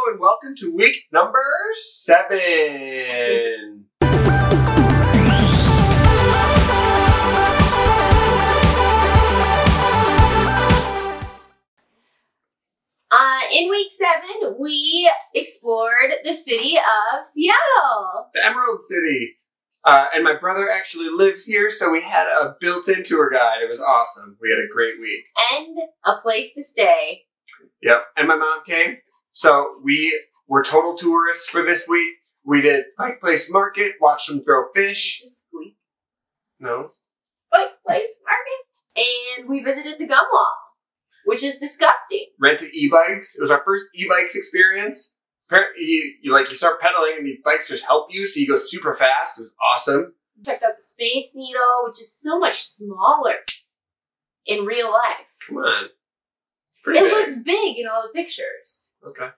and welcome to week number 7. In week 7, we explored the city of Seattle. The Emerald City. And my brother actually lives here, so we had a built-in tour guide. It was awesome. We had a great week. And a place to stay. Yep, and my mom came. So we were total tourists for this week. We did Pike Place Market, watched them throw fish. Just squeak. No. Pike Place Market. And we visited the gum wall, which is disgusting. Rented e-bikes. It was our first e-bikes experience. You start pedaling and these bikes just help you, so you go super fast. It was awesome. Checked out the Space Needle, which is so much smaller in real life. Come on. It's pretty big. It looks big in all the pictures. Okay.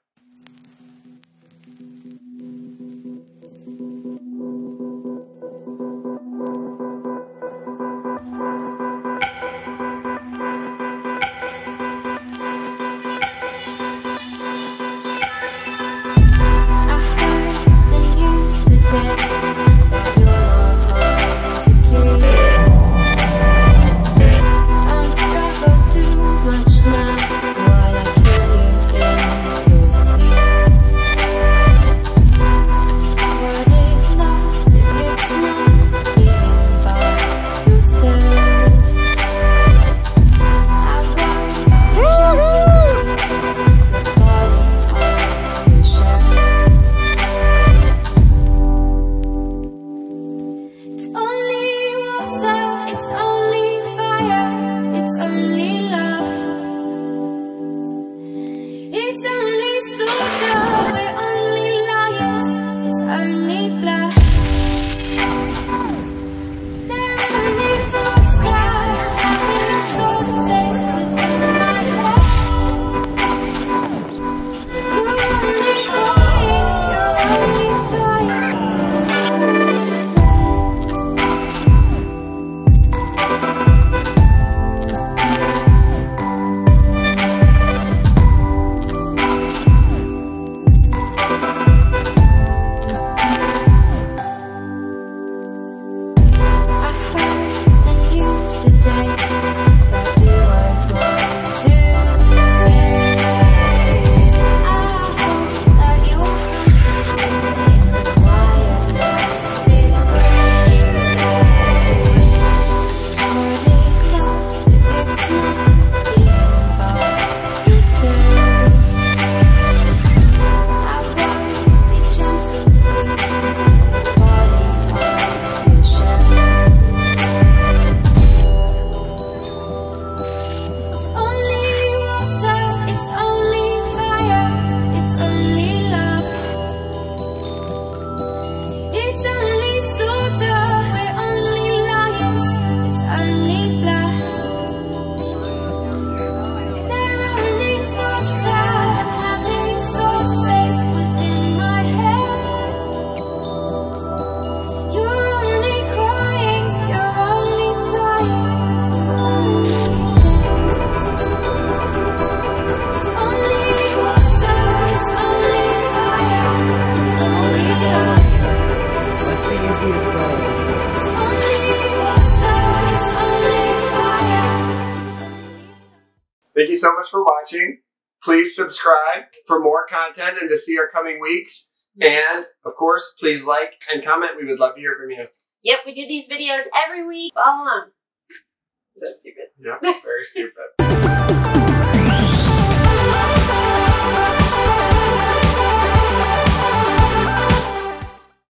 Thank you so much for watching. Please subscribe for more content and to see our coming weeks. And, of course, please like and comment. We would love to hear from you. Yep, we do these videos every week. Follow along. Is that stupid? Yeah, very stupid.